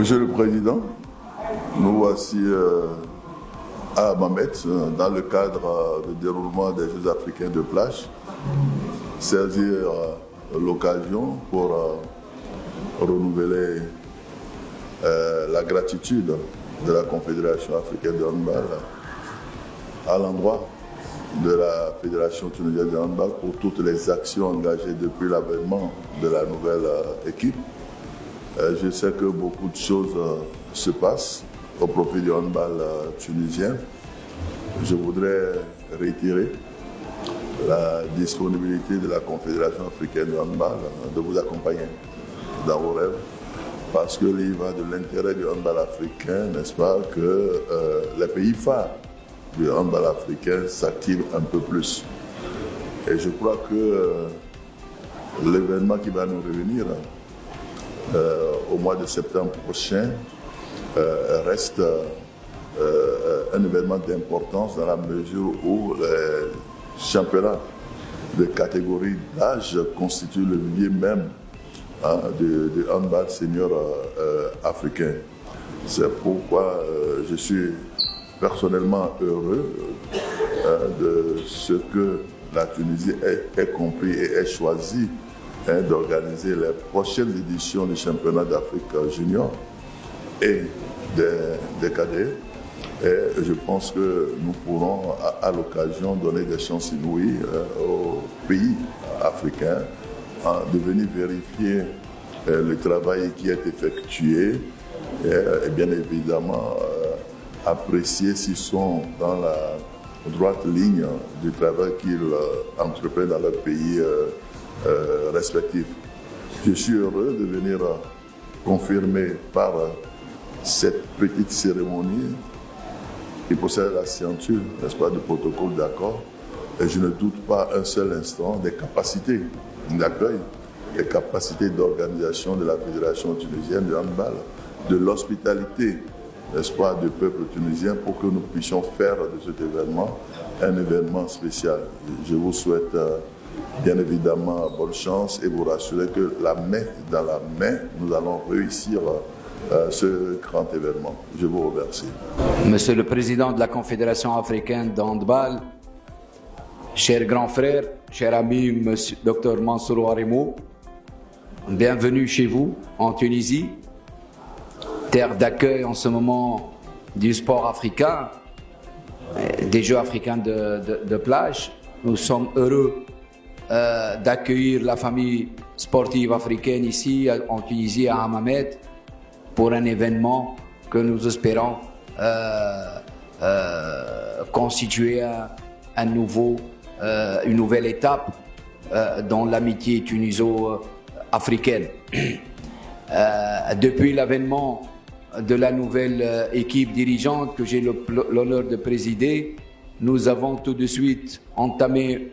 Monsieur le Président, nous voici à Hammamet dans le cadre du déroulement des Jeux africains de plage. Saisir l'occasion pour renouveler la gratitude de la Confédération africaine de handball à l'endroit de la Fédération tunisienne de handball pour toutes les actions engagées depuis l'avènement de la nouvelle équipe. Je sais que beaucoup de choses se passent au profit du handball tunisien. Je voudrais réitérer la disponibilité de la Confédération africaine de handball de vous accompagner dans vos rêves, parce qu'il va de l'intérêt du handball africain, n'est-ce pas, que les pays phares du handball africain s'activent un peu plus. Et je crois que l'événement qui va nous réunir au mois de septembre prochain reste un événement d'importance dans la mesure où les championnats de catégorie d'âge constituent le lieu même du handball senior africain. C'est pourquoi je suis personnellement heureux de ce que la Tunisie ait compris et ait choisi d'organiser les prochaines éditions du championnat d'Afrique junior et des cadets. Et je pense que nous pourrons à l'occasion donner des chances inouïes aux pays africains de venir vérifier le travail qui est effectué et bien évidemment apprécier s'ils sont dans la droite ligne du travail qu'ils entreprennent dans leur pays respectifs. Je suis heureux de venir confirmer par cette petite cérémonie qui possède la signature, n'est-ce pas, du protocole d'accord. Et je ne doute pas un seul instant des capacités d'accueil, des capacités d'organisation de la Fédération tunisienne de handball, de l'hospitalité, n'est-ce pas, du peuple tunisien pour que nous puissions faire de cet événement un événement spécial. Je vous souhaite bien évidemment bonne chance et vous rassurer que la main dans la main, nous allons réussir ce grand événement. Je vous remercie. Monsieur le Président de la Confédération africaine de handball, cher grand frère, cher ami, Monsieur Dr Mansour Ouarimou, bienvenue chez vous en Tunisie, terre d'accueil en ce moment du sport africain, des Jeux africains de plage. Nous sommes heureux d'accueillir la famille sportive africaine ici en Tunisie, à Hammamet, pour un événement que nous espérons constituer une nouvelle étape dans l'amitié tuniso-africaine. Depuis l'avènement de la nouvelle équipe dirigeante que j'ai l'honneur de présider, nous avons tout de suite entamé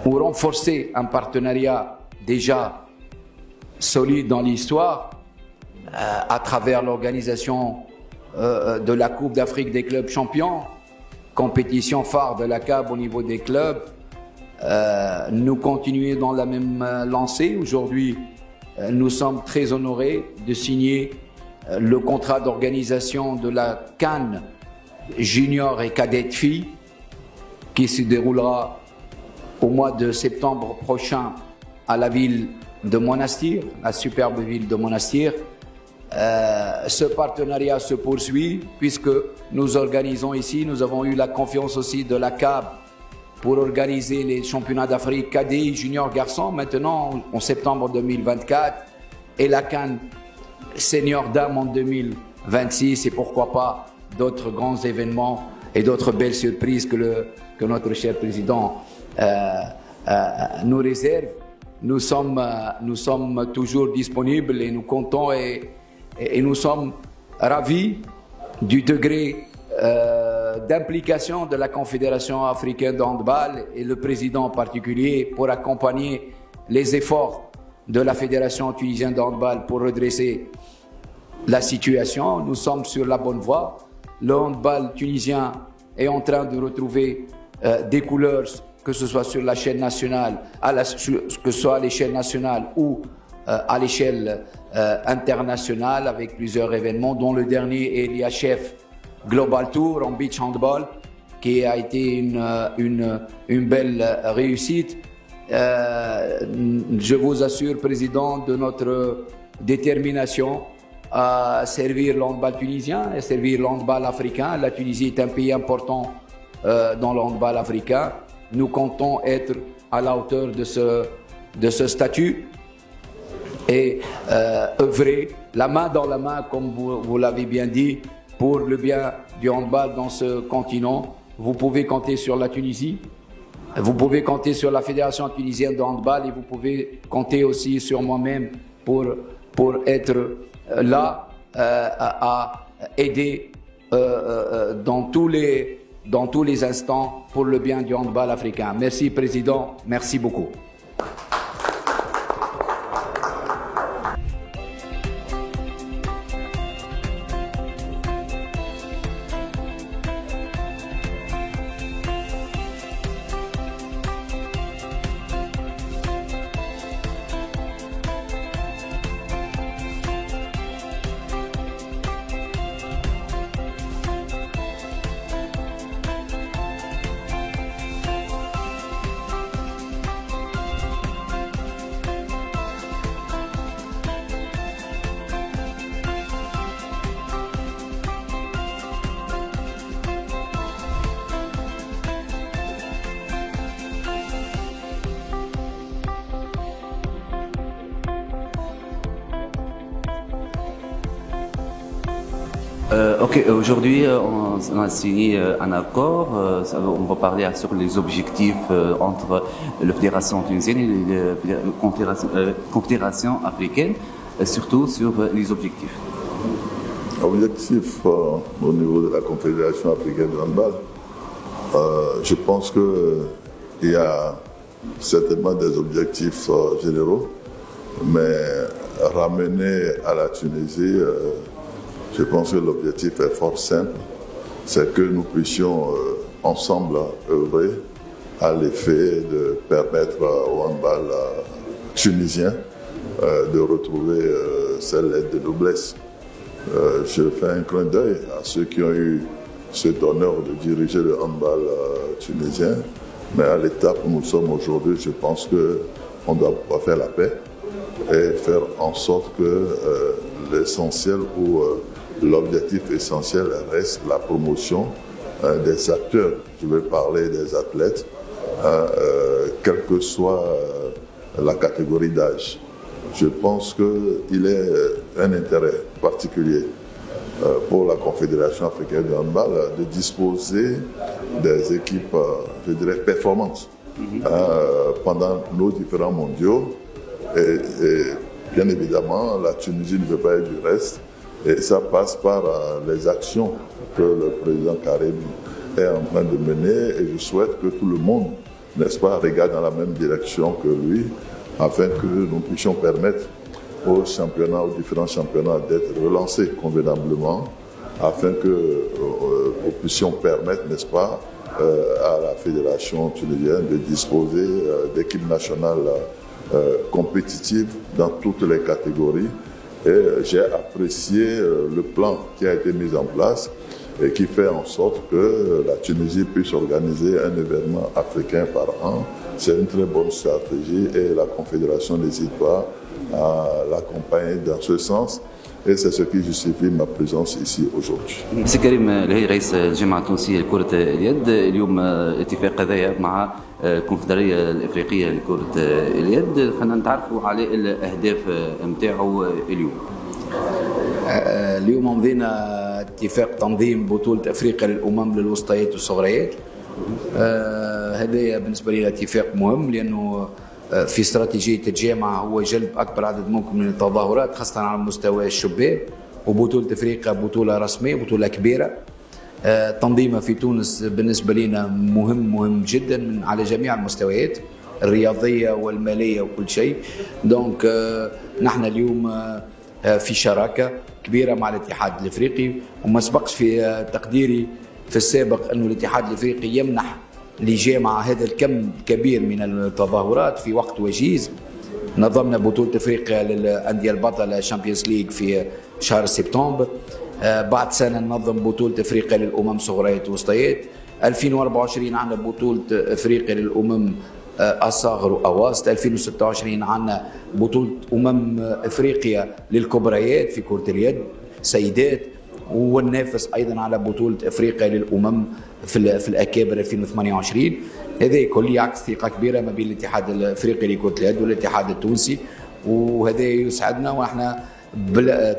ou renforcé un partenariat déjà solide dans l'histoire à travers l'organisation de la Coupe d'Afrique des clubs champions, compétition phare de la CAF au niveau des clubs. Nous continuons dans la même lancée. Aujourd'hui, nous sommes très honorés de signer le contrat d'organisation de la CAN junior et cadette filles qui se déroulera au mois de septembre prochain à la ville de Monastir, la superbe ville de Monastir. Ce partenariat se poursuit puisque nous organisons ici, nous avons eu la confiance aussi de la CAB pour organiser les championnats d'Afrique cadets, junior garçons, maintenant en septembre 2024, et la CAN senior dames en 2026, et pourquoi pas d'autres grands événements et d'autres belles surprises que notre cher président nous réserve. Nous sommes toujours disponibles et nous comptons et nous sommes ravis du degré d'implication de la Confédération africaine de handball et le président en particulier pour accompagner les efforts de la Fédération tunisienne de handball pour redresser la situation. Nous sommes sur la bonne voie. Le handball tunisien est en train de retrouver des couleurs, que ce soit sur la chaîne nationale, que ce soit à l'échelle nationale ou à l'échelle internationale avec plusieurs événements, dont le dernier est l'IHF Global Tour en beach handball, qui a été une belle réussite. Je vous assure, Président, de notre détermination à servir l'handball tunisien et servir l'handball africain. La Tunisie est un pays important dans le handball africain. Nous comptons être à la hauteur de ce statut et œuvrer la main dans la main, comme vous l'avez bien dit, pour le bien du handball dans ce continent. Vous pouvez compter sur la Tunisie, vous pouvez compter sur la Fédération tunisienne de handball et vous pouvez compter aussi sur moi-même pour être là à aider dans tous les instants pour le bien du handball africain. Merci Président, merci beaucoup. Aujourd'hui, on a signé un accord. On va parler sur les objectifs entre la Fédération tunisienne et la Confédération africaine, surtout sur les objectifs. Objectif au niveau de la Confédération africaine de handball, je pense qu'il y a certainement des objectifs généraux, mais ramener à la Tunisie, je pense que l'objectif est fort simple, c'est que nous puissions ensemble œuvrer à l'effet de permettre au handball tunisien de retrouver ses lettres de noblesse. Je fais un clin d'œil à ceux qui ont eu cet honneur de diriger le handball tunisien, mais à l'étape où nous sommes aujourd'hui, je pense qu'on doit pouvoir faire la paix et faire en sorte que l'essentiel ou l'objectif essentiel reste la promotion des acteurs. Je vais parler des athlètes, quelle que soit la catégorie d'âge. Je pense qu'il est un intérêt particulier pour la Confédération africaine de handball de disposer des équipes, je dirais, performantes pendant nos différents mondiaux. Et bien évidemment, la Tunisie ne veut pas être du reste. Et ça passe par les actions que le président Karim est en train de mener. Et je souhaite que tout le monde, n'est-ce pas, regarde dans la même direction que lui, afin que nous puissions permettre aux championnats, aux différents championnats d'être relancés convenablement, afin que nous puissions permettre, n'est-ce pas, à la Fédération tunisienne de disposer d'équipes nationales compétitives dans toutes les catégories. Et j'ai apprécié le plan qui a été mis en place et qui fait en sorte que la Tunisie puisse organiser un événement africain par an. C'est une très bonne stratégie et la Confédération n'hésite pas à l'accompagner dans ce sens. Et c'est ce qui justifie ma présence ici aujourd'hui. سي كريم الهي رئيس الجامعة التونسية لكرة اليد، اليوم اتفاق هذايا مع الكونفدرالية الإفريقية لكرة اليد، خلينا نتعرفوا على الأهداف نتاعو اليوم. اليوم مضينا اتفاق تنظيم بطولة أفريقيا للأمم للوسطيات والصغريات. هذا بالنسبة لي اتفاق مهم لأنه في استراتيجية الجامعة هو جلب أكبر عدد ممكن من التظاهرات خاصة على مستوى الشباب، وبطولة أفريقيا بطولة رسمية، بطولة كبيرة. تنظيمها في تونس بالنسبة لنا مهم جدا على جميع المستويات الرياضية والمالية وكل شيء. دونك نحن اليوم في شراكة كبيرة مع الاتحاد الافريقي، وما سبقش في تقديري في السابق أنه الاتحاد الافريقي يمنح لجامعة هذا الكم كبير من التظاهرات في وقت وجيز. نظمنا بطولة افريقيا للأندية البطلة شامبيونز ليج في شهر سبتمبر. بعد سنة ننظم بطولة افريقيا للأمم صغريات ووسطيات. 2024 عندنا بطولة افريقيا للأمم أصاغر وأواسط. 2026 عندنا بطولة افريقيا للكبريات في كرة اليد سيدات، وننافس ايضا على بطوله افريقيا للامم في الاكابر 2028. هذا كل يعكس ثقه كبيره ما بين الاتحاد الافريقي لكره اليد والاتحاد التونسي، وهذا يسعدنا. واحنا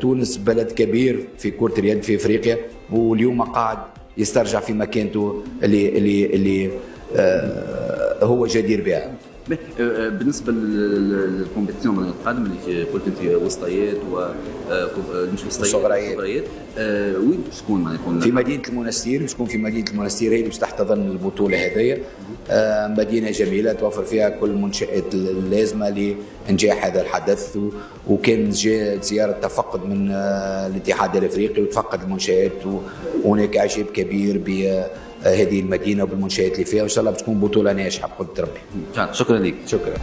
تونس بلد كبير في كره اليد في افريقيا، واليوم قاعد يسترجع في مكانته اللي هو جدير بها. بالنسبه للكومبيتيسيون القادم اللي قلت انت وسطيات مش وسطيات وين تكون في مدينه المنستير. تكون في مدينه المنستير، هي باش تحتضن البطوله هذيا. مدينه جميله توفر فيها كل المنشآت اللازمه لانجاح هذا الحدث، وكان جاء زياره تفقد من الاتحاد الافريقي وتفقد المنشآت، وهناك اعجاب كبير بهذه المدينه وبالمنشآت اللي فيها، وان شاء الله بتكون بطوله ناجحه بقدره ربي. شكرا لك. شكرا.